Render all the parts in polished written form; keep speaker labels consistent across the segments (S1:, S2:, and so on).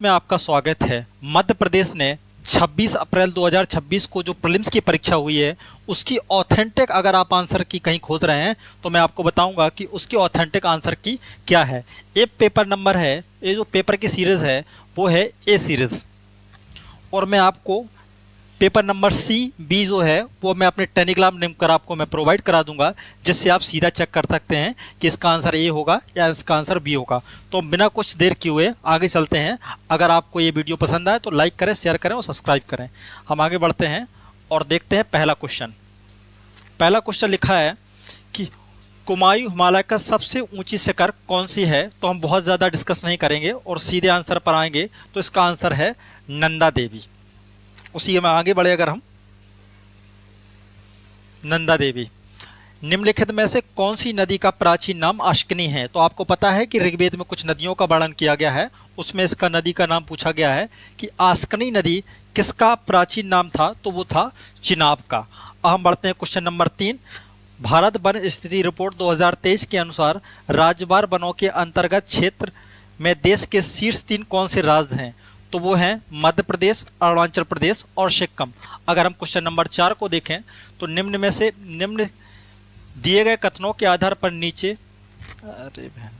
S1: में आपका स्वागत है। मध्य प्रदेश ने 26 अप्रैल 2026 को जो प्रीलिम्स की परीक्षा हुई है उसकी ऑथेंटिक अगर आप आंसर की कहीं खोज रहे हैं तो मैं आपको बताऊंगा कि उसकी ऑथेंटिक आंसर की क्या है। ये पेपर नंबर है, ये जो पेपर की सीरीज़ है वो है ए सीरीज़, और मैं आपको पेपर नंबर सी बी जो है वो मैं अपने टेलीग्राम लिंक पर आपको मैं प्रोवाइड करा दूंगा, जिससे आप सीधा चेक कर सकते हैं कि इसका आंसर ए होगा या इसका आंसर बी होगा। तो बिना कुछ देर किए हुए आगे चलते हैं। अगर आपको ये वीडियो पसंद आए तो लाइक करें, शेयर करें और सब्सक्राइब करें। हम आगे बढ़ते हैं और देखते हैं पहला क्वेश्चन। पहला क्वेश्चन लिखा है कि कुमायूं हिमालय का सबसे ऊंची शिखर कौन सी है। तो हम बहुत ज़्यादा डिस्कस नहीं करेंगे और सीधे आंसर पर आएंगे। तो इसका आंसर है नंदा देवी। उसी में आगे बढ़े अगर हम, नंदा देवी। निम्नलिखित में से कौन सी नदी का प्राचीन नाम अश्कनी है। तो आपको पता है कि ऋग्वेद में कुछ नदियों का वर्णन किया गया है, उसमें इसका नदी का नाम पूछा गया है कि आश्कनी नदी किसका प्राचीन नाम था। तो वो था चिनाब का। अब हम बढ़ते हैं क्वेश्चन नंबर 3। भारत वन स्थिति रिपोर्ट 2023 के अनुसार राज्यवार वनों के अंतर्गत क्षेत्र में देश के शीर्ष 3 कौन से राज्य हैं। तो वो हैं मध्य प्रदेश, अरुणाचल प्रदेश और सिक्किम। अगर हम क्वेश्चन नंबर 4 को देखें तो निम्न में से निम्न दिए गए कथनों के आधार पर नीचे, अरे बहन,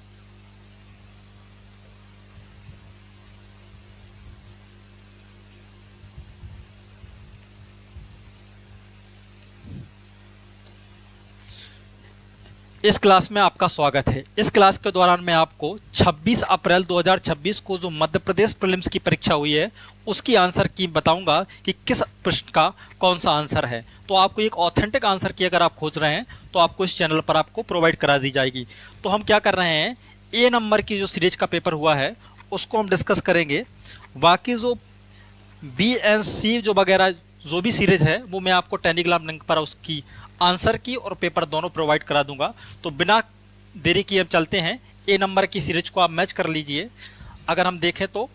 S1: इस क्लास में आपका स्वागत है। इस क्लास के दौरान मैं आपको 26 अप्रैल 2026 को जो मध्य प्रदेश प्रीलिम्स की परीक्षा हुई है उसकी आंसर की बताऊंगा कि किस प्रश्न का कौन सा आंसर है। तो आपको एक ऑथेंटिक आंसर की अगर आप खोज रहे हैं तो आपको इस चैनल पर आपको प्रोवाइड करा दी जाएगी। तो हम क्या कर रहे हैं, ए नंबर की जो सीरीज का पेपर हुआ है उसको हम डिस्कस करेंगे। बाकी जो बी एंड सी जो वगैरह जो भी सीरीज है वो मैं आपको टेलीग्राम लिंक पर उसकी आंसर की और पेपर दोनों प्रोवाइड करा दूंगा। तो बिना देरी किए हम चलते हैं, ए नंबर की सीरीज को आप मैच कर लीजिए। अगर हम देखें तो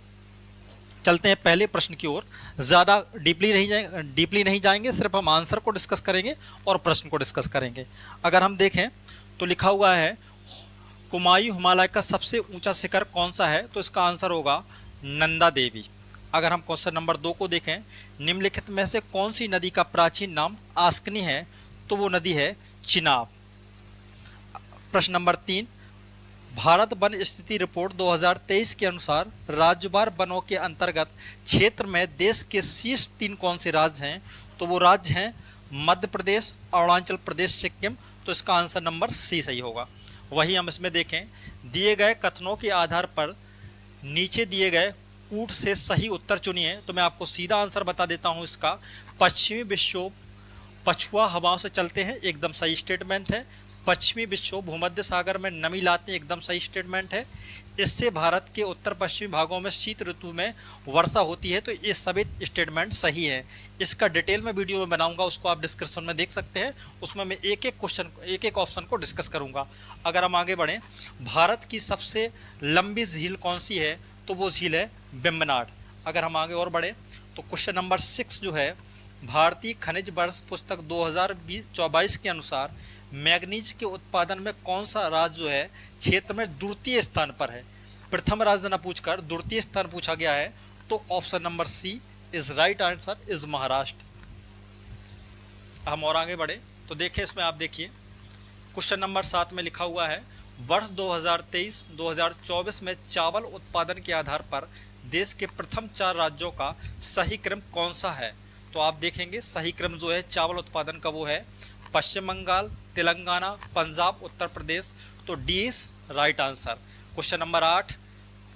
S1: चलते हैं पहले प्रश्न की ओर। ज़्यादा डीपली नहीं जाएंगे, सिर्फ हम आंसर को डिस्कस करेंगे और प्रश्न को डिस्कस करेंगे। अगर हम देखें तो लिखा हुआ है कुमायूं हिमालय का सबसे ऊंचा शिखर कौन सा है। तो इसका आंसर होगा नंदा देवी। अगर हम क्वेश्चन नंबर 2 को देखें, निम्नलिखित में से कौन सी नदी का प्राचीन नाम आस्कनी है। तो वो नदी है चिनाब। प्रश्न नंबर 3, भारत वन स्थिति रिपोर्ट 2023 के अनुसार राज्यवार वनों के अंतर्गत क्षेत्र में देश के शीर्ष 3 कौन से राज्य हैं। तो वो राज्य हैं मध्य प्रदेश, अरुणाचल प्रदेश, सिक्किम। तो इसका आंसर नंबर सी सही होगा। वही हम इसमें देखें, दिए गए कथनों के आधार पर नीचे दिए गए कूट से सही उत्तर चुनिए। तो मैं आपको सीधा आंसर बता देता हूँ इसका। पश्चिमी विक्षोभ पछुआ हवाओं से चलते हैं, एकदम सही स्टेटमेंट है। पश्चिमी विक्षोभ भूमध्य सागर में नमी लाते हैं, एकदम सही स्टेटमेंट है। इससे भारत के उत्तर पश्चिमी भागों में शीत ऋतु में वर्षा होती है। तो ये सभी स्टेटमेंट सही है। इसका डिटेल में वीडियो में बनाऊंगा, उसको आप डिस्क्रिप्शन में देख सकते हैं। उसमें मैं एक एक क्वेश्चन, एक एक ऑप्शन को डिस्कस करूंगा। अगर हम आगे बढ़ें, भारत की सबसे लंबी झील कौन सी है। तो वो झील है वेम्बनाड। अगर हम आगे और बढ़ें तो क्वेश्चन नंबर 6 जो है, भारतीय खनिज वर्ष पुस्तक 2024 के अनुसार मैग्नीज के उत्पादन में कौन सा राज्य जो है क्षेत्र में द्वितीय स्थान पर है। प्रथम राज्य न पूछकर द्वितीय स्थान पूछा गया है। तो option number C is right answer is Maharashtra. हम और आगे बढ़े तो देखें, इसमें आप देखिए क्वेश्चन नंबर 7 में लिखा हुआ है, वर्ष 2023-2024 में चावल उत्पादन के आधार पर देश के प्रथम 4 राज्यों का सही क्रम कौन सा है। तो आप देखेंगे सही क्रम जो है चावल उत्पादन का वो है पश्चिम बंगाल, तेलंगाना, पंजाब, उत्तर प्रदेश। तो D is right answer. Question number 8,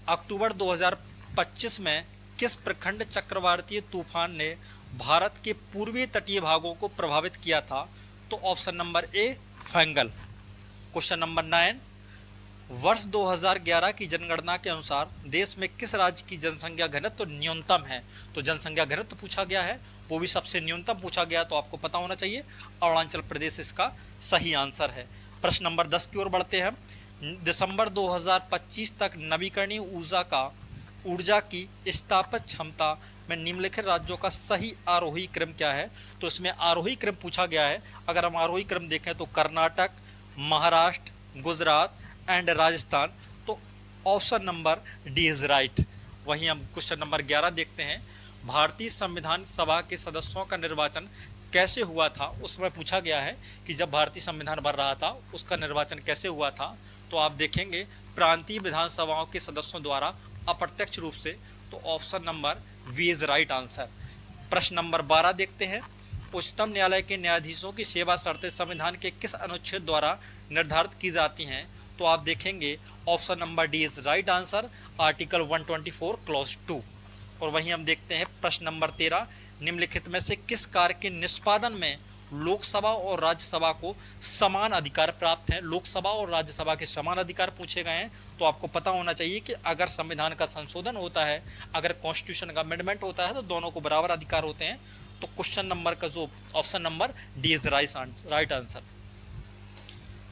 S1: अक्टूबर 2025 में किस प्रखंड चक्रवातीय तूफान ने भारत के पूर्वी तटीय भागों को प्रभावित किया था। तो ऑप्शन नंबर ए फैंगल। क्वेश्चन नंबर 9, वर्ष 2011 की जनगणना के अनुसार देश में किस राज्य की जनसंख्या घनत्व न्यूनतम है। तो जनसंख्या घनत्व पूछा गया है, वो भी सबसे न्यूनतम पूछा गया। तो आपको पता होना चाहिए अरुणाचल प्रदेश इसका सही आंसर है। प्रश्न नंबर 10 की ओर बढ़ते हैं। दिसंबर 2025 तक नवीकरणीय ऊर्जा की स्थापित क्षमता में निम्नलिखित राज्यों का सही आरोही क्रम क्या है। तो इसमें आरोही क्रम पूछा गया है। अगर हम आरोही क्रम देखें तो कर्नाटक, महाराष्ट्र, गुजरात एंड राजस्थान। तो option number D is right. वहीं हम क्वेश्चन नंबर 11 देखते हैं, भारतीय संविधान सभा के सदस्यों का निर्वाचन कैसे हुआ था। उसमें पूछा गया है कि जब भारतीय संविधान बन रहा था उसका निर्वाचन कैसे हुआ था। तो आप देखेंगे प्रांतीय विधानसभाओं के सदस्यों द्वारा अप्रत्यक्ष रूप से। तो option number B is right answer. प्रश्न नंबर 12 देखते हैं, उच्चतम न्यायालय के न्यायाधीशों की सेवा शर्तें संविधान के किस अनुच्छेद द्वारा निर्धारित की जाती हैं। तो आप देखेंगे option number D is right answer, article 124 clause 2। और वहीं हम देखते हैं प्रश्न नंबर 13, निम्नलिखित में से किस कार्य के निष्पादन में लोकसभा और राज्यसभा को समान अधिकार प्राप्त हैं। लोकसभा और राज्यसभा के समान अधिकार पूछे गए हैं। तो आपको पता होना चाहिए कि अगर संविधान का संशोधन होता है, अगर कॉन्स्टिट्यूशन का अमेंडमेंट होता है, तो दोनों को बराबर अधिकार होते हैं। तो क्वेश्चन नंबर का जो option number D is right answer.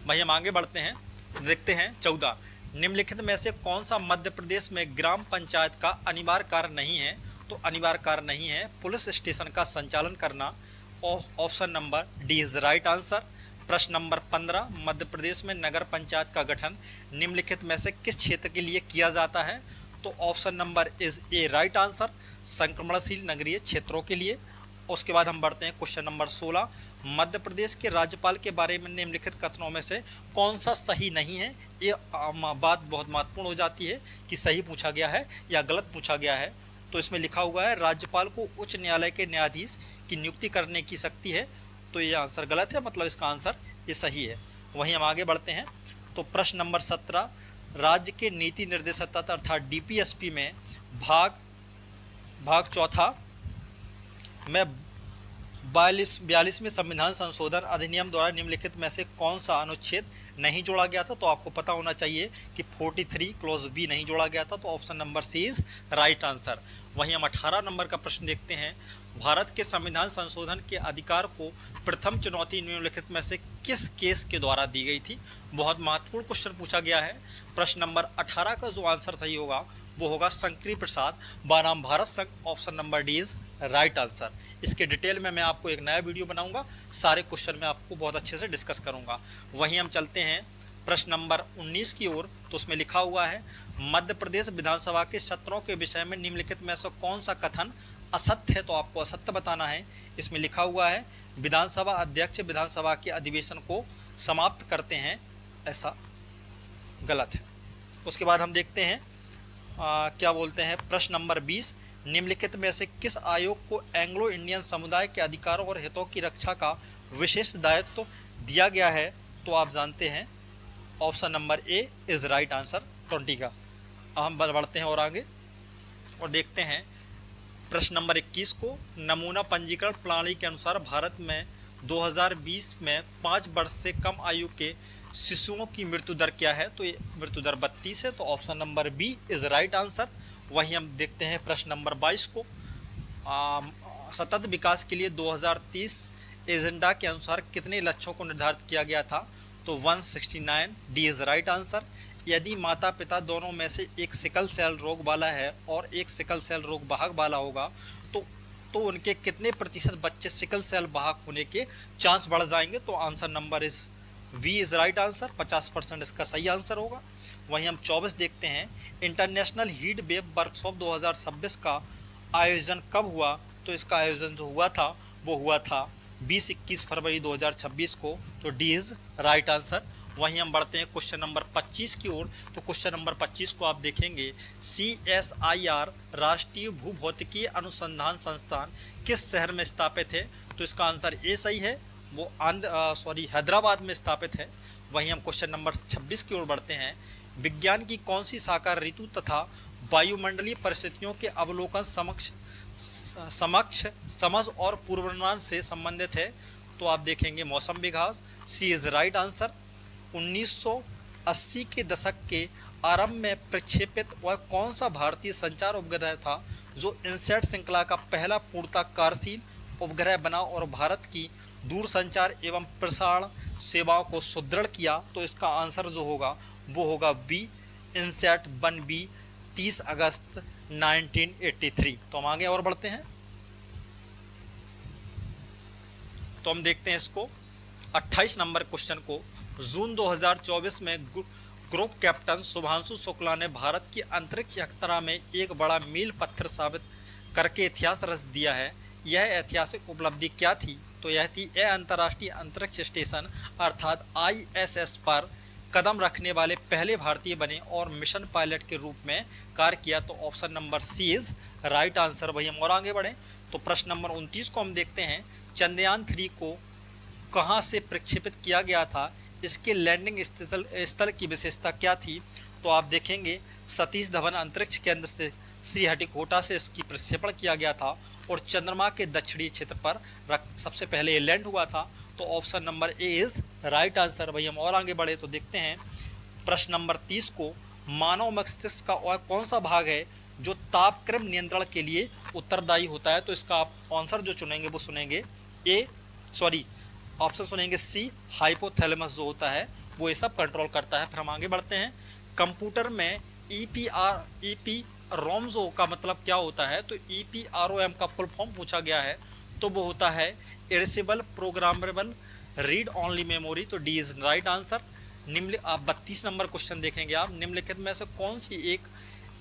S1: भाई हम आगे बढ़ते हैं, देखते हैं 14, निम्नलिखित में से कौन सा मध्य प्रदेश में ग्राम पंचायत का अनिवार्य कार्य नहीं है। तो अनिवार्य कार्य नहीं है पुलिस स्टेशन का संचालन करना। Option number D is right answer. प्रश्न नंबर 15, मध्य प्रदेश में नगर पंचायत का गठन निम्नलिखित में से किस क्षेत्र के लिए किया जाता है। तो option number is A right answer, संक्रमणशील नगरीय क्षेत्रों के लिए। उसके बाद हम बढ़ते हैं क्वेश्चन नंबर 16, मध्य प्रदेश के राज्यपाल के बारे में निम्नलिखित कथनों में से कौन सा सही नहीं है। ये बात बहुत महत्वपूर्ण हो जाती है कि सही पूछा गया है या गलत पूछा गया है। तो इसमें लिखा हुआ है राज्यपाल को उच्च न्यायालय के न्यायाधीश की नियुक्ति करने की शक्ति है। तो ये आंसर गलत है, मतलब इसका आंसर ये सही है। वहीं हम आगे बढ़ते हैं। तो प्रश्न नंबर 17, राज्य के नीति निर्देशक तंत्र अर्थात डीपीएसपी में भाग चौथा में 42वें संविधान संशोधन अधिनियम द्वारा निम्नलिखित में से कौन सा अनुच्छेद नहीं जोड़ा गया था। तो आपको पता होना चाहिए कि 43 क्लॉज बी नहीं जोड़ा गया था। तो option number C is right answer. वहीं हम 18 नंबर का प्रश्न देखते हैं, भारत के संविधान संशोधन के अधिकार को प्रथम चुनौती निम्नलिखित में से किस केस के द्वारा दी गई थी। बहुत महत्वपूर्ण क्वेश्चन पूछा गया है। प्रश्न नंबर 18 का जो आंसर सही होगा वो होगा शंकरी प्रसाद बनाम भारत संघ। Option number D is right answer. इसके डिटेल में मैं आपको एक नया वीडियो बनाऊंगा, सारे क्वेश्चन मैं आपको बहुत अच्छे से डिस्कस करूंगा। वहीं हम चलते हैं प्रश्न नंबर 19 की ओर। तो उसमें लिखा हुआ है, मध्य प्रदेश विधानसभा के सत्रों के विषय में निम्नलिखित में से कौन सा कथन असत्य है। तो आपको असत्य बताना है। इसमें लिखा हुआ है, विधानसभा अध्यक्ष विधानसभा के अधिवेशन को समाप्त करते हैं, ऐसा गलत है। उसके बाद हम देखते हैं क्या बोलते हैं प्रश्न नंबर 20, निम्नलिखित में से किस आयोग को एंग्लो इंडियन समुदाय के अधिकारों और हितों की रक्षा का विशेष दायित्व दिया गया है। तो आप जानते हैं option number A is right answer 20 का। हम बढ़ते हैं और आगे और देखते हैं प्रश्न नंबर 21 को, नमूना पंजीकरण प्रणाली के अनुसार भारत में 2020 में 5 वर्ष से कम आयु के शिशुओं की मृत्यु दर क्या है। तो ये मृत्यु दर 32 है। तो option number B is right answer. वहीं हम देखते हैं प्रश्न नंबर 22 को, सतत विकास के लिए 2030 एजेंडा के अनुसार कितने लक्ष्यों को निर्धारित किया गया था। तो 169 डी इज राइट आंसर। यदि माता पिता दोनों में से एक सिकल सेल रोग वाला है और एक सिकल सेल रोग वाहक वाला होगा तो उनके कितने प्रतिशत बच्चे सिकल सेल वाहक होने के चांस बढ़ जाएंगे। तो answer number is B is right answer, 50% इसका सही आंसर होगा। वहीं हम 24 देखते हैं, इंटरनेशनल हीट वेव वर्कशॉप 2026 का आयोजन कब हुआ। तो इसका आयोजन जो हुआ था वो हुआ था 20-21 फरवरी 2026 को। तो डी इज राइट आंसर। वहीं हम बढ़ते हैं क्वेश्चन नंबर 25 की ओर। तो क्वेश्चन नंबर 25 को आप देखेंगे, CSIR राष्ट्रीय भूभौतिकीय अनुसंधान संस्थान किस शहर में स्थापित है। तो इसका आंसर ए सही है, वो हैदराबाद में स्थापित है। वहीं हम क्वेश्चन नंबर 26 की ओर बढ़ते हैं, विज्ञान की कौन सी शाखा ऋतु तथा वायुमंडलीय परिस्थितियों के अवलोकन समझ और पूर्वानुमान से संबंधित है। तो आप देखेंगे मौसम विभाग। सी इज राइट आंसर। 1980 के दशक के आरंभ में प्रक्षेपित वह कौन सा भारतीय संचार उपग्रह था जो इनसैट श्रृंखला का पहला पूर्णतः कार्यशील उपग्रह बना और भारत की दूरसंचार एवं प्रसारण सेवाओं को सुदृढ़ किया। तो इसका आंसर जो होगा वो होगा बी, इनसैट 1B 30 अगस्त 1983। तो हम आगे और बढ़ते हैं। तो हम देखते हैं इसको 28 नंबर क्वेश्चन को, जून 2024 में ग्रुप कैप्टन शुभांशु शुक्ला ने भारत की अंतरिक्ष यात्रा में एक बड़ा मील पत्थर साबित करके इतिहास रच दिया है। यह ऐतिहासिक उपलब्धि क्या थी? तो यह थी अंतर्राष्ट्रीय अंतरिक्ष स्टेशन अर्थात ISS पर कदम रखने वाले पहले भारतीय बने और मिशन पायलट के रूप में कार्य किया। तो option number C is right answer. भाई हम और आगे बढ़ें तो प्रश्न नंबर 29 को हम देखते हैं। चंद्रयान 3 को कहाँ से प्रक्षेपित किया गया था? इसके लैंडिंग स्थल की विशेषता क्या थी? तो आप देखेंगे सतीश धवन अंतरिक्ष केंद्र से श्रीहरिकोटा से इसकी प्रक्षेपण किया गया था और चंद्रमा के दक्षिणी क्षेत्र पर सबसे पहले ये लैंड हुआ था। तो option number A is right answer. भाई हम और आगे बढ़े तो देखते हैं प्रश्न नंबर 30 को। मानव मस्तिष्क का और कौन सा भाग है जो तापक्रम नियंत्रण के लिए उत्तरदायी होता है? तो इसका आप आंसर जो चुनेंगे वो सुनेंगे ऑप्शन सुनेंगे सी, हाइपोथैलेमस जो होता है वो ये सब कंट्रोल करता है। फिर हम आगे बढ़ते हैं। कंप्यूटर में EPROM का मतलब क्या होता है? तो EPROM का फुल फॉर्म पूछा गया है तो वो होता है erasable programmable read only memory. तो डी इज राइट आंसर। आप 32 नंबर क्वेश्चन देखेंगे। आप निम्नलिखित में से कौन सी एक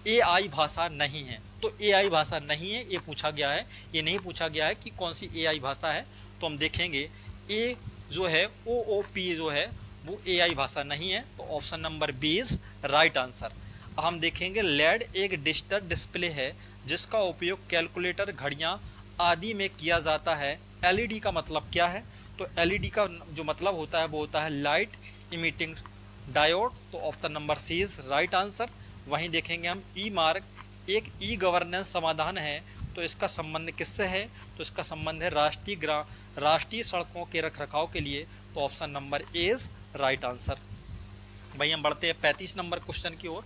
S1: AI भाषा नहीं है? तो AI भाषा नहीं है ये पूछा गया है, ये नहीं पूछा गया है कि कौन सी AI भाषा है। तो हम देखेंगे ए जो है OOP जो है वो AI भाषा नहीं है। तो option number B is right answer. हम देखेंगे लेड एक डिजिटल डिस्प्ले है जिसका उपयोग कैलकुलेटर, घड़ियाँ आदि में किया जाता है। LED का मतलब क्या है? तो LED का जो मतलब होता है वो होता है लाइट इमिटिंग डायोड। तो option number C is right answer. वहीं देखेंगे हम ई मार्ग एक गवर्नेंस समाधान है तो इसका संबंध किससे है? तो इसका संबंध है राष्ट्रीय सड़कों के रखरखाव के लिए। तो option number A is right answer. भाई हम बढ़ते हैं 35 नंबर क्वेश्चन की ओर।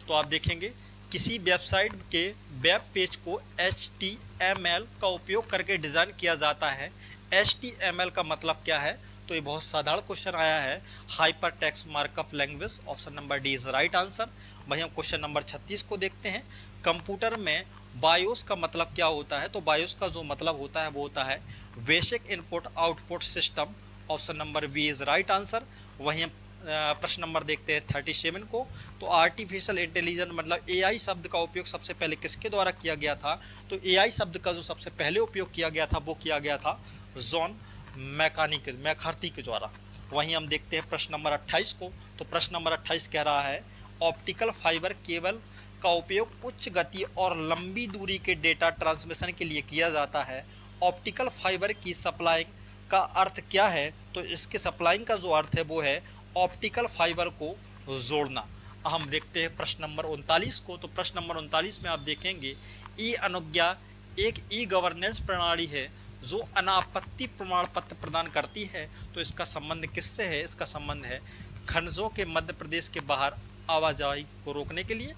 S1: तो आप देखेंगे किसी वेबसाइट के वेब पेज को HTML का उपयोग करके डिज़ाइन किया जाता है। HTML का मतलब क्या है? तो ये बहुत साधारण क्वेश्चन आया है, hyper text markup language. Option number D is right answer. वहीं हम क्वेश्चन नंबर 36 को देखते हैं। कंप्यूटर में बायोस का मतलब क्या होता है? तो बायोस का जो मतलब होता है वो होता है basic input output system. Option number B is right answer. वहीं हम प्रश्न नंबर देखते हैं 37 को। तो आर्टिफिशियल इंटेलिजेंस मतलब AI शब्द का उपयोग सबसे पहले किसके द्वारा किया गया था? तो AI शब्द का जो सबसे पहले उपयोग किया गया था वो किया गया था जॉन मैकार्थी के द्वारा। वहीं हम देखते हैं प्रश्न नंबर 28 को। तो प्रश्न नंबर 28 कह रहा है ऑप्टिकल फाइबर केबल का उपयोग उच्च गति और लंबी दूरी के डेटा ट्रांसमिशन के लिए किया जाता है। ऑप्टिकल फाइबर की सप्लाइंग का अर्थ क्या है? तो इसके सप्लाइंग का जो अर्थ है वो है ऑप्टिकल फाइबर को जोड़ना। हम देखते हैं प्रश्न नंबर 39 को। तो प्रश्न नंबर 39 में आप देखेंगे ई अनुज्ञा एक गवर्नेंस प्रणाली है जो अनापत्ति प्रमाण पत्र प्रदान करती है। तो इसका संबंध किससे है? इसका संबंध है खनिजों के मध्य प्रदेश के बाहर आवाजाही को रोकने के लिए।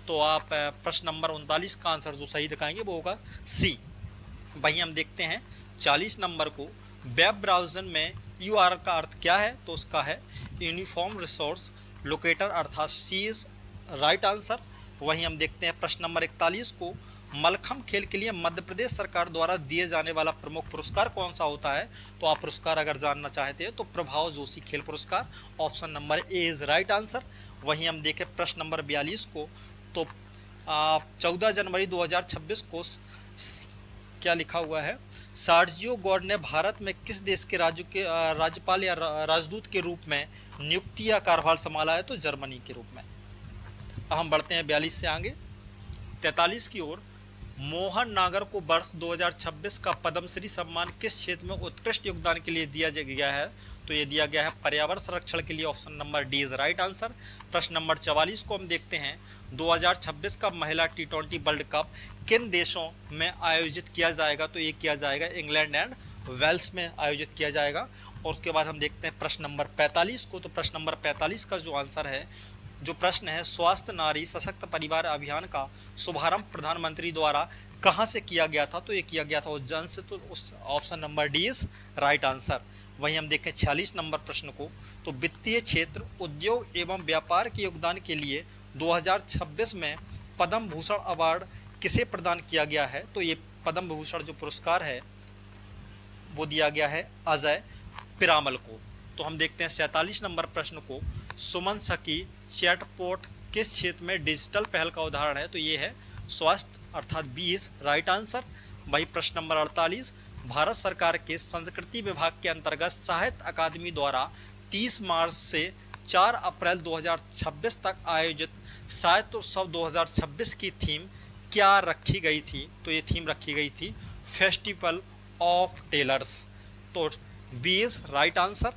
S1: तो आप प्रश्न नंबर 39 का आंसर जो सही दिखाएंगे वो होगा सी। वहीं हम देखते हैं 40 नंबर को। वेब ब्राउज़र में URL का अर्थ क्या है? तो उसका है यूनिफॉर्म रिसोर्स लोकेटर अर्थात सी इज राइट आंसर। वहीं हम देखते हैं प्रश्न नंबर 41 को। मलखम्ब खेल के लिए मध्य प्रदेश सरकार द्वारा दिए जाने वाला प्रमुख पुरस्कार कौन सा होता है? तो आप पुरस्कार अगर जानना चाहते हैं तो प्रभाव जोशी खेल पुरस्कार। Option number A is right answer. वहीं हम देखें प्रश्न नंबर 42 को। तो 14 जनवरी 2026 को क्या लिखा हुआ है? सर्जियो गॉड ने भारत में किस देश के राज्यपाल या राजदूत के रूप में नियुक्ति या कार्यभार संभाला है? तो जर्मनी के रूप में। हम बढ़ते हैं 42 से आगे 43 की ओर। मोहन नागर को वर्ष 2026 का पद्मश्री सम्मान किस क्षेत्र में उत्कृष्ट योगदान के लिए दिया गया है? तो ये दिया गया है पर्यावरण संरक्षण के लिए। Option number D is right answer. प्रश्न नंबर 44 को हम देखते हैं। 2026 का महिला T20 वर्ल्ड कप किन देशों में आयोजित किया जाएगा? तो ये किया जाएगा इंग्लैंड एंड वेल्स में आयोजित किया जाएगा। और उसके बाद हम देखते हैं प्रश्न नंबर 45 को। तो प्रश्न नंबर 45 का जो आंसर है, जो प्रश्न है, स्वास्थ्य नारी सशक्त परिवार अभियान का शुभारंभ प्रधानमंत्री द्वारा कहाँ से किया गया था? तो ये किया गया था उज्जैन से। तो उस option number D is right answer. वहीं हम देखें 46 नंबर प्रश्न को। तो वित्तीय क्षेत्र, उद्योग एवं व्यापार के योगदान के लिए 2026 में पद्म भूषण अवार्ड किसे प्रदान किया गया है? तो ये पद्म भूषण जो पुरस्कार है वो दिया गया है अजय पिरामल को। तो हम देखते हैं 47 नंबर प्रश्न को। सुमन सखी चैटबॉट किस क्षेत्र में डिजिटल पहल का उदाहरण है? तो ये है स्वास्थ्य, अर्थात 20 राइट आंसर। वही प्रश्न नंबर 48, भारत सरकार के संस्कृति विभाग के अंतर्गत साहित्य अकादमी द्वारा 30 मार्च से 4 अप्रैल 2026 तक आयोजित साहित्य उत्सव 2026 की थीम क्या रखी गई थी? तो ये थीम रखी गई थी फेस्टिवल ऑफ टेलर्स। तो 20 राइट आंसर।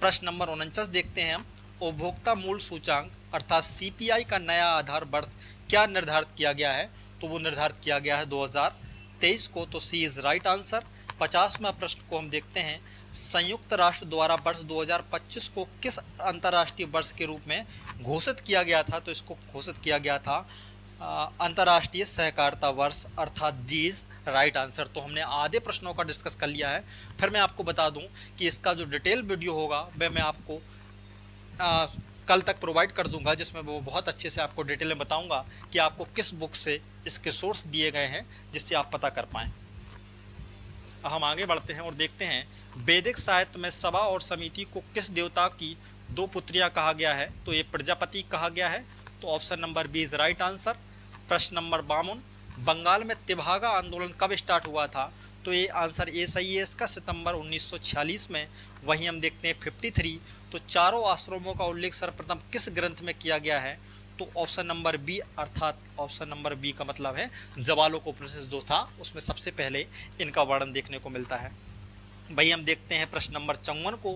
S1: प्रश्न नंबर 49 देखते हैं हम। उपभोक्ता मूल्य सूचांक अर्थात सीपीआई का नया आधार वर्ष क्या निर्धारित किया गया है? तो वो निर्धारित किया गया है 2023 को। तो सी इज राइट आंसर। 50वां प्रश्न को हम देखते हैं। संयुक्त राष्ट्र द्वारा वर्ष 2025 को किस अंतर्राष्ट्रीय वर्ष के रूप में घोषित किया गया था? तो इसको घोषित किया गया था अंतर्राष्ट्रीय सहकारिता वर्ष, अर्थात दीज राइट आंसर। तो हमने आधे प्रश्नों का डिस्कस कर लिया है। फिर मैं आपको बता दूं कि इसका जो डिटेल वीडियो होगा वह मैं आपको कल तक प्रोवाइड कर दूंगा, जिसमें वो बहुत अच्छे से आपको डिटेल में बताऊंगा कि आपको किस बुक से इसके सोर्स दिए गए हैं, जिससे आप पता कर पाएँ। हम आगे बढ़ते हैं और देखते हैं वैदिक साहित्य में सभा और समिति को किस देवता की 2 पुत्रियां कहा गया है? तो ये प्रजापति कहा गया है। तो option number B is right answer. प्रश्न नंबर 52, बंगाल में तिभागा आंदोलन कब स्टार्ट हुआ था? तो ये आंसर ए सही है इसका, सितंबर 1946 में। वहीं हम देखते हैं 53, तो चारों आश्रमों का उल्लेख सर्वप्रथम किस ग्रंथ में किया गया है? तो ऑप्शन नंबर बी, अर्थात ऑप्शन नंबर बी का मतलब है जवालोक उपनिषद जो था उसमें सबसे पहले इनका वर्णन देखने को मिलता है। भाई हम देखते हैं प्रश्न नंबर 54 को।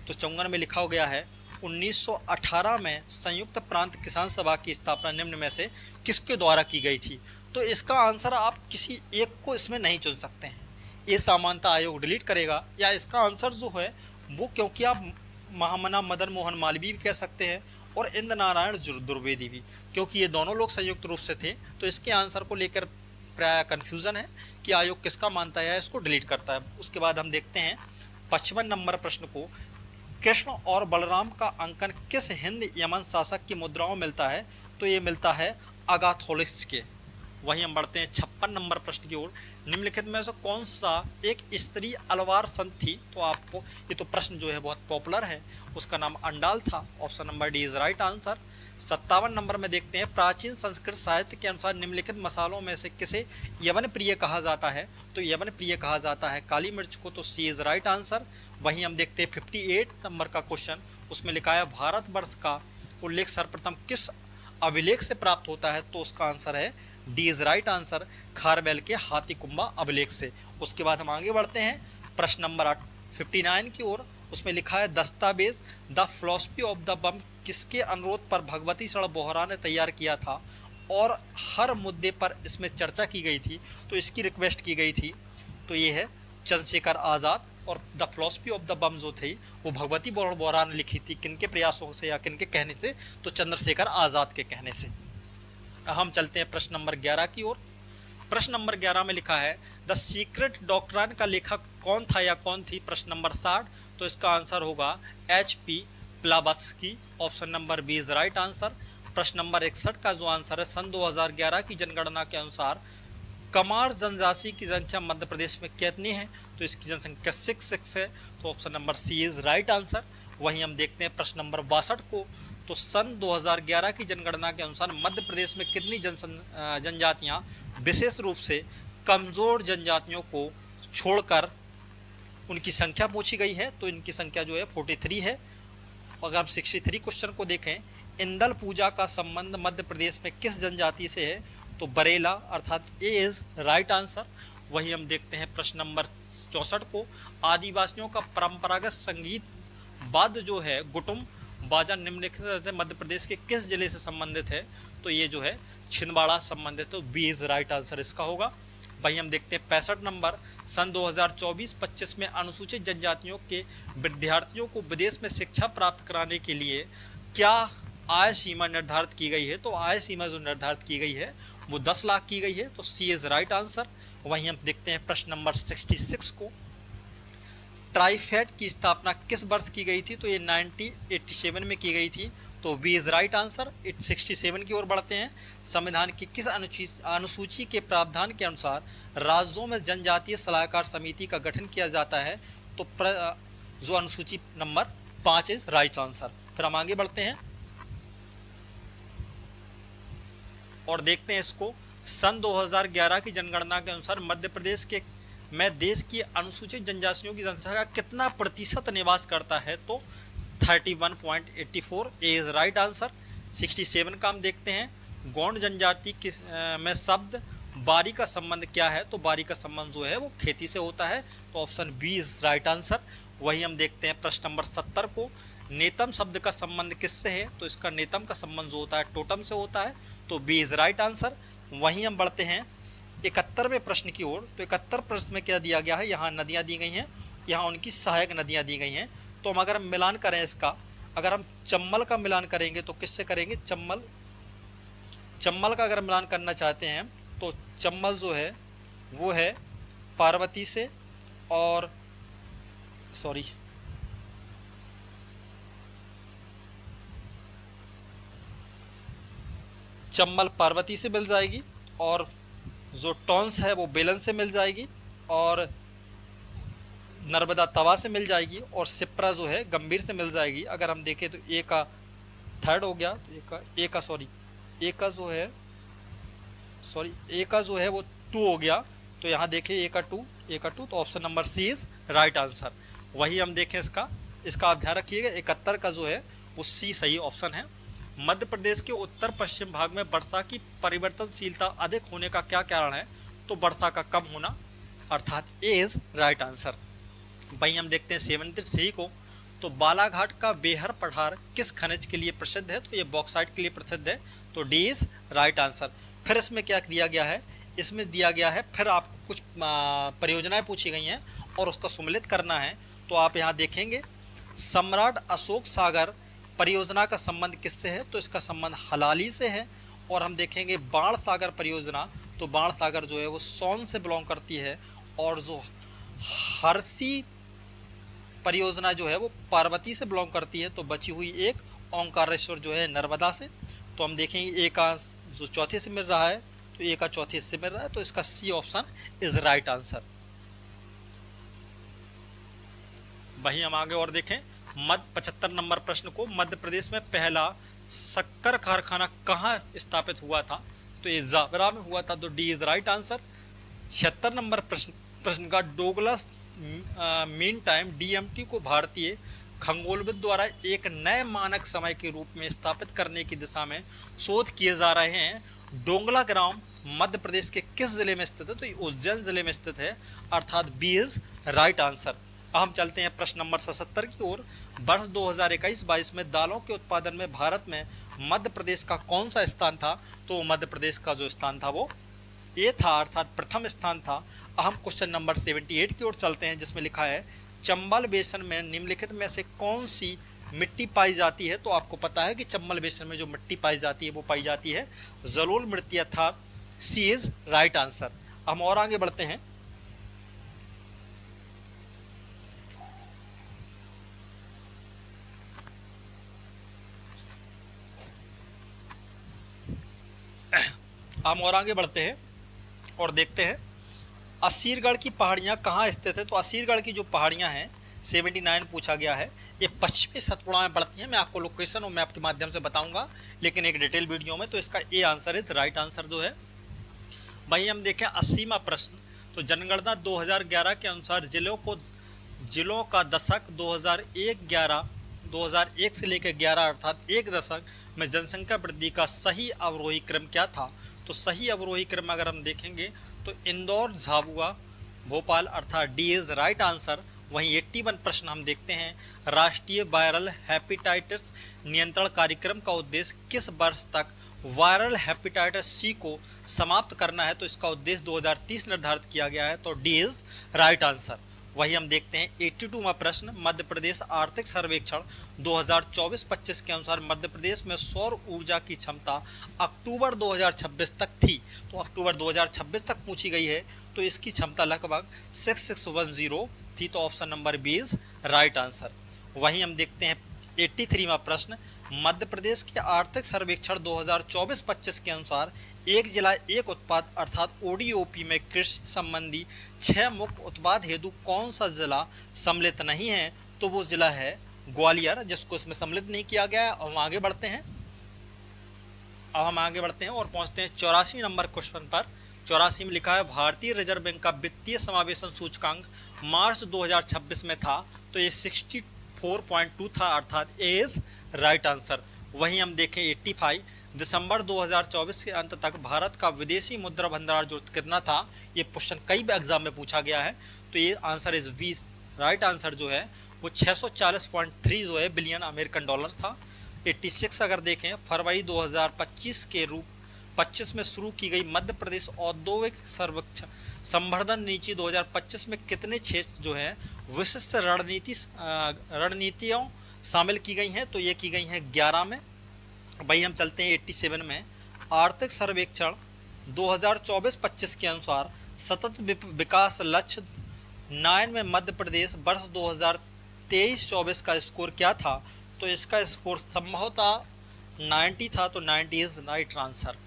S1: तो 54 में लिखा हो गया है 1918 में संयुक्त प्रांत किसान सभा की स्थापना निम्न में से किसके द्वारा की गई थी? तो इसका आंसर आप किसी एक को इसमें नहीं चुन सकते हैं, ये समानता आयोग डिलीट करेगा। या इसका आंसर जो है वो, क्योंकि आप महामना मदन मोहन मालवीय भी कह सकते हैं और इंद्र नारायण द्विवेदी भी, क्योंकि ये दोनों लोग संयुक्त रूप से थे। तो इसके आंसर को लेकर प्राय कन्फ्यूज़न है कि आयोग किसका मानता है या इसको डिलीट करता है। उसके बाद हम देखते हैं 55 नंबर प्रश्न को। कृष्ण और बलराम का अंकन किस हिंद यमन शासक की मुद्राओं में मिलता है? तो ये मिलता है अगाथोलिस के। वहीं हम बढ़ते हैं 56 नंबर प्रश्न की ओर। निम्नलिखित में से कौन सा एक स्त्री अलवार संत थी? तो आपको ये तो प्रश्न जो है बहुत पॉपुलर है, उसका नाम अंडाल था। Option number D is right answer. 57 number में देखते हैं प्राचीन संस्कृत साहित्य के अनुसार निम्नलिखित मसालों में से किसे यवन प्रिय कहा जाता है? तो यवन प्रिय कहा जाता है काली मिर्च को। तो सी इज राइट आंसर। वहीं हम देखते हैं 58 नंबर का क्वेश्चन, उसमें लिखा है भारतवर्ष का उल्लेख सर्वप्रथम किस अभिलेख से प्राप्त होता है? तो उसका आंसर है D is right answer, Kharavela के हाथीकुंबा अभिलेख से। उसके बाद हम आगे बढ़ते हैं प्रश्न नंबर 59 की ओर। उसमें लिखा है दस्तावेज द फिलॉसफी ऑफ द बम किसके अनुरोध पर भगवती शरण बोहरा ने तैयार किया था और हर मुद्दे पर इसमें चर्चा की गई थी? तो इसकी रिक्वेस्ट की गई थी। तो ये है चंद्रशेखर आज़ाद। और द फिलॉसफी ऑफ द बम जो थी वो भगवती बोहरा ने लिखी थी। किनके प्रयासों से या किनके कहने से? तो चंद्रशेखर आज़ाद के कहने से। हम चलते हैं प्रश्न नंबर 11 की ओर। प्रश्न नंबर 11 में लिखा है द सीक्रेट डॉक्ट्राइन का लेखक कौन था या कौन थी? प्रश्न नंबर 60, तो इसका आंसर होगा HP Blavatsky. Option number B is right answer. प्रश्न नंबर 61 का जो आंसर है सन 2011 की जनगणना के अनुसार कमार जनजाति की संख्या मध्य प्रदेश में कितनी है? तो इसकी जनसंख्या 66 है। तो option number C is right answer. वहीं हम देखते हैं प्रश्न नंबर 62 को। तो सन 2011 की जनगणना के अनुसार मध्य प्रदेश में कितनी जनजातियां विशेष रूप से कमज़ोर जनजातियों को छोड़कर उनकी संख्या पूछी गई है? तो इनकी संख्या जो है 43 है। अगर हम 63 क्वेश्चन को देखें, इंदल पूजा का संबंध मध्य प्रदेश में किस जनजाति से है? तो बरेला, अर्थात ए इज राइट आंसर। वही हम देखते हैं प्रश्न नंबर 64 को। आदिवासियों का परंपरागत संगीत वाद्य जो है गुटुम बाजा निम्नलिखित मध्य प्रदेश के किस जिले से संबंधित है? तो ये जो है छिंदवाड़ा संबंधित। तो बी इज राइट आंसर इसका होगा। वही हम देखते हैं 65 नंबर। सन 2024-25 में अनुसूचित जनजातियों के विद्यार्थियों को विदेश में शिक्षा प्राप्त कराने के लिए क्या आय सीमा निर्धारित की गई है? तो आय सीमा जो निर्धारित की गई है वो 10 लाख की गई है। तो सी इज राइट आंसर। वहीं हम देखते हैं प्रश्न नंबर 66 को। ट्राइफेड की स्थापना किस वर्ष की गई थी? तो ये 1987 में की गई थी। तो बी इज राइट आंसर। 67 की ओर बढ़ते हैं। संविधान की किस अनुसूची के प्रावधान के अनुसार राज्यों में जनजातीय सलाहकार समिति का गठन किया जाता है? तो जो अनुसूची नंबर 5 इज राइट आंसर। फिर हम आगे बढ़ते हैं और देखते हैं इसको। सन 2011 की जनगणना के अनुसार मध्य प्रदेश के में देश की अनुसूचित जनजातियों की जनसंख्या का कितना प्रतिशत निवास करता है, तो 31.84 इज राइट आंसर। 67 का हम देखते हैं, गौंड जनजाति में शब्द बारी का संबंध क्या है, तो बारी का संबंध जो है वो खेती से होता है, तो option B is right answer. वही हम देखते हैं प्रश्न नंबर 70 को, नेतम शब्द का संबंध किससे है, तो इसका नेतम का संबंध जो होता है टोटम से होता है, तो बी इज राइट आंसर। वहीं हम बढ़ते हैं 71वें प्रश्न की ओर। तो 71 प्रश्न में क्या दिया गया है, यहाँ नदियाँ दी गई हैं, यहाँ उनकी सहायक नदियाँ दी गई हैं। तो हम अगर हम मिलान करें इसका, अगर हम चंबल का मिलान करेंगे तो किससे करेंगे, चंबल का अगर मिलान करना चाहते हैं तो चंबल जो है वो है पार्वती से, और सॉरी चंबल पार्वती से मिल जाएगी, और जो टॉन्स है वो बेलन से मिल जाएगी, और नर्मदा तवा से मिल जाएगी, और सिप्रा जो है गंभीर से मिल जाएगी। अगर हम देखें तो ए का थर्ड हो गया, तो ए का जो है वो 2 हो गया, तो यहाँ देखें ए का 2, तो option number C is right answer. वही हम देखें इसका आप ध्यान रखिएगा, 71 का जो है वो सी सही ऑप्शन है। मध्य प्रदेश के उत्तर पश्चिम भाग में वर्षा की परिवर्तनशीलता अधिक होने का क्या कारण है, तो वर्षा का कम होना, अर्थात ए इज राइट आंसर। वहीं हम देखते हैं 73 को, तो बालाघाट का बेहर पठार किस खनिज के लिए प्रसिद्ध है, तो ये बॉक्साइट के लिए प्रसिद्ध है, तो डी इज राइट आंसर। फिर इसमें क्या दिया गया है, इसमें दिया गया है फिर आपको कुछ परियोजनाएं पूछी गई हैं और उसका सम्मिलित करना है। तो आप यहाँ देखेंगे सम्राट अशोक सागर परियोजना का संबंध किससे है, तो इसका संबंध हलाली से है। और हम देखेंगे बाण सागर परियोजना, तो बाण सागर जो है वो सोन से बिलोंग करती है, और जो हरसी परियोजना जो है वो पार्वती से बिलोंग करती है, तो बची हुई एक ओंकारेश्वर जो है नर्मदा से। तो हम देखेंगे ए का जो चौथे से मिल रहा है, तो ए का चौथे से मिल रहा है, तो इसका C option is right answer. वहीं हम आगे और देखें 75 नंबर प्रश्न को, मध्य प्रदेश में पहला शक्कर कारखाना कहाँ स्थापित हुआ था, तो ये जावरा में हुआ था, तो D is right answer. 76 number प्रश्न का, डोगलास मीन टाइम डीएमटी को भारतीय खगोलविद द्वारा एक नए मानक समय के रूप में स्थापित करने की दिशा में शोध किए जा रहे हैं। डोंगला ग्राम मध्य प्रदेश के किस जिले में स्थित है, तो ये उज्जैन जिले में स्थित है, अर्थात बी इज राइट आंसर। हम चलते हैं प्रश्न नंबर 77 की ओर। वर्ष 2021-22 में दालों के उत्पादन में भारत में मध्य प्रदेश का कौन सा स्थान था, तो मध्य प्रदेश का जो स्थान था वो ए था, अर्थात प्रथम स्थान था। हम क्वेश्चन नंबर 78 की ओर चलते हैं, जिसमें लिखा है चंबल बेसिन में निम्नलिखित में से कौन सी मिट्टी पाई जाती है, तो आपको पता है कि चंबल बेसिन में जो मिट्टी पाई जाती है वो पाई जाती है जलोल मिट्टी, अर्थात सी इज राइट आंसर। हम और आगे बढ़ते हैं। और देखते हैं असीरगढ़ की पहाड़ियाँ कहाँ स्थित है, तो असीरगढ़ की जो पहाड़ियाँ हैं 79 पूछा गया है, ये पश्चिमी सतपुड़ा में पड़ती हैं। मैं आपको लोकेशन और मैप के माध्यम से बताऊंगा, लेकिन एक डिटेल वीडियो में। तो इसका A answer is right answer जो है। वहीं हम देखें 80वां प्रश्न, तो जनगणना 2011 के अनुसार जिलों का दशक 2001 से लेकर 11 अर्थात एक दशक में जनसंख्या वृद्धि का सही अवरोही क्रम क्या था, तो सही अवरोही क्रम अगर हम देखेंगे तो इंदौर, झाबुआ, भोपाल, अर्थात डी इज राइट आंसर। वहीं 81 प्रश्न हम देखते हैं, राष्ट्रीय वायरल हेपेटाइटिस नियंत्रण कार्यक्रम का उद्देश्य किस वर्ष तक वायरल हेपेटाइटिस सी को समाप्त करना है, तो इसका उद्देश्य 2030 निर्धारित किया गया है, तो डी इज राइट आंसर। वही हम देखते हैं 82वां प्रश्न, मध्य प्रदेश आर्थिक सर्वेक्षण 2024-25 के अनुसार मध्य प्रदेश में सौर ऊर्जा की क्षमता अक्टूबर 2026 तक थी, तो अक्टूबर 2026 तक पूछी गई है, तो इसकी क्षमता लगभग 6610 थी, तो option number B is right answer. वहीं हम देखते हैं 83वां प्रश्न, मध्य प्रदेश के आर्थिक सर्वेक्षण 2024-25 के अनुसार एक जिला एक उत्पाद अर्थात ओडीओपी में कृषि संबंधी 6 मुख्य उत्पाद हेतु कौन सा जिला सम्मिलित नहीं है, तो वो जिला है ग्वालियर, जिसको इसमें सम्मिलित नहीं किया गया है। अब हम आगे बढ़ते हैं और पहुंचते हैं 84 नंबर क्वेश्चन पर। 84 में लिखा है भारतीय रिजर्व बैंक का वित्तीय समावेशन सूचकांक मार्च 2026 में था, तो ये 64.2 था, अर्थात ए इज राइट आंसर। वहीं हम देखें 85 दिसंबर 2024 के अंत तक भारत का विदेशी मुद्रा भंडार जो कितना था, ये क्वेश्चन कई एग्जाम में पूछा गया है, तो ये answer is B. Right answer जो है वो 640.3 जो है बिलियन अमेरिकन डॉलर था। 86 अगर देखें फरवरी 2025 के रूप 25 में शुरू की गई मध्य प्रदेश औद्योगिक सर्वेक्षण संवर्धन नीति 2025 में कितने क्षेत्र जो है विशिष्ट रणनीतियों शामिल की गई हैं, तो ये की गई हैं 11 में। भाई हम चलते हैं 87 में। आर्थिक सर्वेक्षण 2024-25 के अनुसार सतत विकास लक्ष्य 9 में मध्य प्रदेश वर्ष 2023-24 का स्कोर क्या था, तो इसका स्कोर संभवतः 90 था, तो 90 इज राइट आंसर।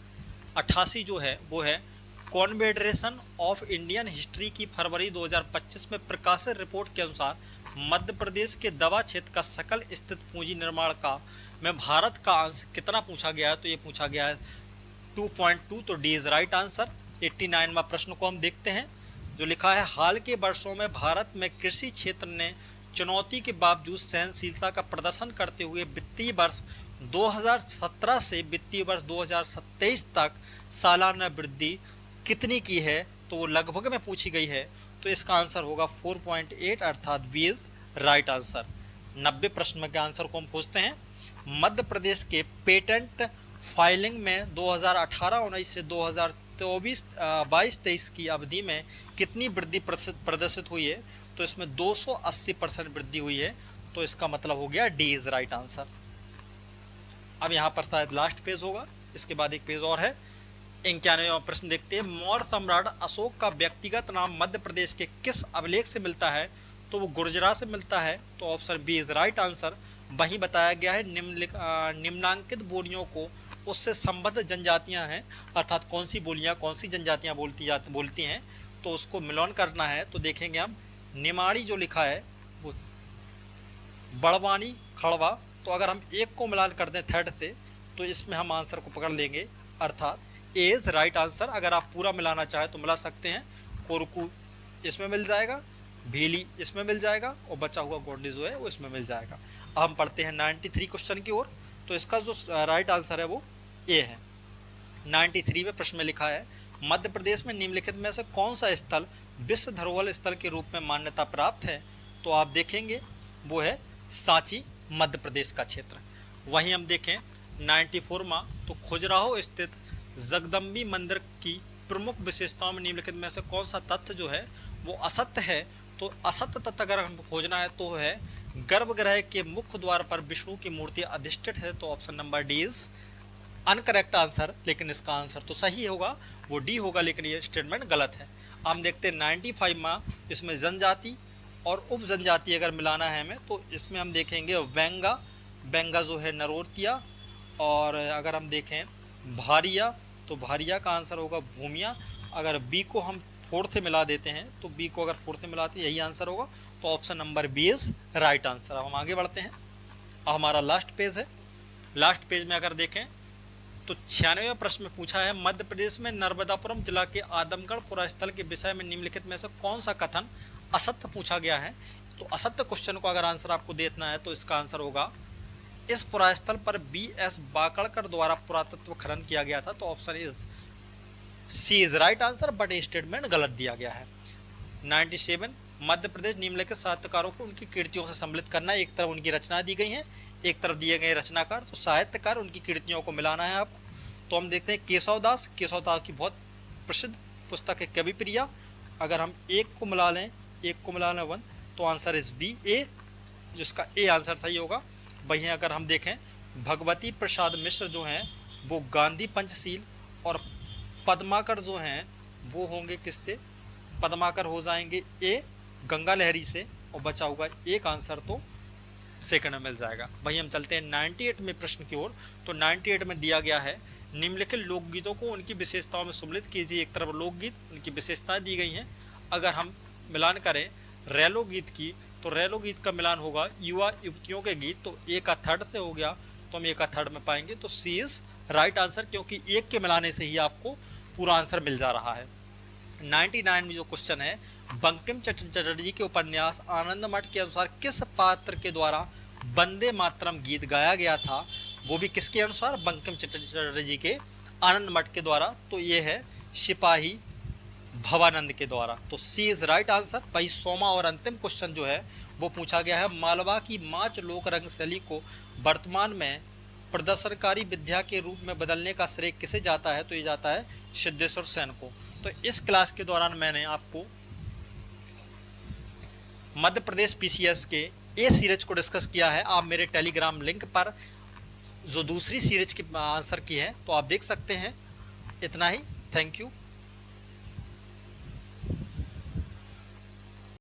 S1: 88 जो है वो है कॉन्फेडरेशन ऑफ इंडियन हिस्ट्री की फरवरी 2025 में प्रकाशित रिपोर्ट के अनुसार मध्य प्रदेश के दवा क्षेत्र का सकल स्थित पूंजी निर्माण का में भारत का अंश कितना पूछा गया है, तो ये पूछा गया है 2.2, तो डी इज राइट आंसर। 89 में प्रश्न को हम देखते हैं जो लिखा है हाल के वर्षों में भारत में कृषि क्षेत्र ने चुनौती के बावजूद सहनशीलता का प्रदर्शन करते हुए वित्तीय वर्ष 2017 से वित्तीय वर्ष 2027 तक सालाना वृद्धि कितनी की है, तो वो लगभग में पूछी गई है, तो इसका आंसर होगा 4.8, अर्थात बी इज राइट आंसर। 90 प्रश्न के आंसर को हम खोजते हैं। मध्य प्रदेश के पेटेंट फाइलिंग में 2018-19 से 2022-23 की अवधि में कितनी वृद्धि प्रदर्शित हुई है, तो इसमें 280% वृद्धि हुई है, तो इसका मतलब हो गया डी इज राइट आंसर। अब यहाँ पर शायद लास्ट पेज होगा, इसके बाद एक पेज और है। 91वां प्रश्न देखते हैं मौर्य सम्राट अशोक का व्यक्तिगत नाम मध्य प्रदेश के किस अभिलेख से मिलता है, तो वो गुर्जरा से मिलता है, तो option B is right answer. वहीं बताया गया है निम्नांकित बोलियों को उससे संबद्ध जनजातियां हैं, अर्थात कौन सी बोलियां कौन सी जनजातियां बोलती हैं, तो उसको मिलान करना है। तो देखेंगे हम निमाड़ी जो लिखा है वो बड़वानी खड़वा, तो अगर हम एक को मिलान कर दें थर्ड से, तो इसमें हम आंसर को पकड़ लेंगे, अर्थात ए इज राइट आंसर। अगर आप पूरा मिलाना चाहें तो मिला सकते हैं, कोरकू इसमें मिल जाएगा, भीली इसमें मिल जाएगा, और बचा हुआ गोंडी जो है वो इसमें मिल जाएगा। अब हम पढ़ते हैं 93 क्वेश्चन की ओर, तो इसका जो राइट आंसर है वो ए है। 93 में प्रश्न में लिखा है मध्य प्रदेश में निम्नलिखित में से कौन सा स्थल विश्व धरोहर स्थल के रूप में मान्यता प्राप्त है, तो आप देखेंगे वो है सांची, मध्य प्रदेश का क्षेत्र। वहीं हम देखें 94 में, तो खजुराहो स्थित जगदम्बी मंदिर की प्रमुख विशेषताओं में निम्नलिखित में से कौन सा तथ्य जो है वो असत्य है, तो असत्य तथ्य अगर हम खोजना है तो है गर्भगृह के मुख्य द्वार पर विष्णु की मूर्ति अधिष्ठित है, तो option number D is incorrect answer, लेकिन इसका आंसर तो सही होगा, वो डी होगा, लेकिन ये स्टेटमेंट गलत है। हम देखते हैं 95 में, इसमें जनजाति और उप जनजाति अगर मिलाना है हमें, तो इसमें हम देखेंगे बेंगा जो है नरोतिया, और अगर हम देखें भारिया, तो भारिया का आंसर होगा भूमिया। अगर बी को हम 4 से मिला देते हैं, तो बी को अगर 4 से मिलाते हैं यही आंसर होगा, तो option number B is right answer. अब हम आगे बढ़ते हैं। अब हमारा लास्ट पेज है। लास्ट पेज में अगर देखें तो 96वें प्रश्न में पूछा है मध्य प्रदेश में नर्मदापुरम जिला के आदमगढ़ पुरास्थल के विषय में निम्नलिखित में से कौन सा कथन असत्य पूछा गया है, तो असत्य क्वेश्चन को अगर आंसर आपको देना है तो इसका आंसर होगा इस पुरास्थल पर बी.एस. बाकड़कर द्वारा पुरातत्व खनन किया गया था, तो option is C is right answer, but statement गलत दिया गया है। 97 मध्य प्रदेश निम्नलिखित साहित्यकारों को उनकी कृतियों से सम्मिलित करना है। एक तरफ उनकी रचना दी गई है, एक तरफ दिए गए रचनाकार, तो साहित्यकार उनकी कृतियों को मिलाना है आपको। तो हम देखते हैं केशवदास की बहुत प्रसिद्ध पुस्तक है कवि प्रिया। अगर हम एक को मिला लें 1, तो आंसर इज बी ए, जिसका ए आंसर सही होगा। वहीं अगर हम देखें भगवती प्रसाद मिश्र जो हैं वो गांधी पंचशील, और पद्माकर जो हैं वो होंगे किससे, पद्माकर हो जाएंगे ए गंगा लहरी से, और बचा होगा एक आंसर तो सेकंड में मिल जाएगा। वहीं हम चलते हैं 98 में प्रश्न की ओर। तो 98 में दिया गया है निम्नलिखित लोकगीतों को उनकी विशेषताओं में सम्मिलित कीजिए। एक तरफ लोकगीत उनकी विशेषताएं दी गई हैं, अगर हम मिलान करें रैलो गीत की, तो रैलो गीत का मिलान होगा युवा युवतियों के गीत, तो ए का थर्ड से हो गया, तो हम ए का थर्ड में पाएंगे, तो सी इज राइट आंसर, क्योंकि एक के मिलाने से ही आपको पूरा आंसर मिल जा रहा है। 99 में जो क्वेश्चन है, बंकिम चटर्जी के उपन्यास आनंद मठ के अनुसार किस पात्र के द्वारा वंदे मातरम गीत गाया गया था, वो भी किसके अनुसार, बंकिम चटर्जी के आनंद मठ के द्वारा, तो ये है सिपाही भवानंद के द्वारा, तो सी इज राइट आंसर। भाई सोमा और अंतिम क्वेश्चन जो है वो पूछा गया है, मालवा की माच लोक रंग शैली को वर्तमान में प्रदर्शनकारी विद्या के रूप में बदलने का श्रेय किसे जाता है, तो ये जाता है सिद्धेश्वर सेन को। तो इस क्लास के दौरान मैंने आपको मध्य प्रदेश पीसीएस के ए सीरीज को डिस्कस किया है। आप मेरे टेलीग्राम लिंक पर जो दूसरी सीरीज की आंसर की है तो आप देख सकते हैं। इतना ही, थैंक यू।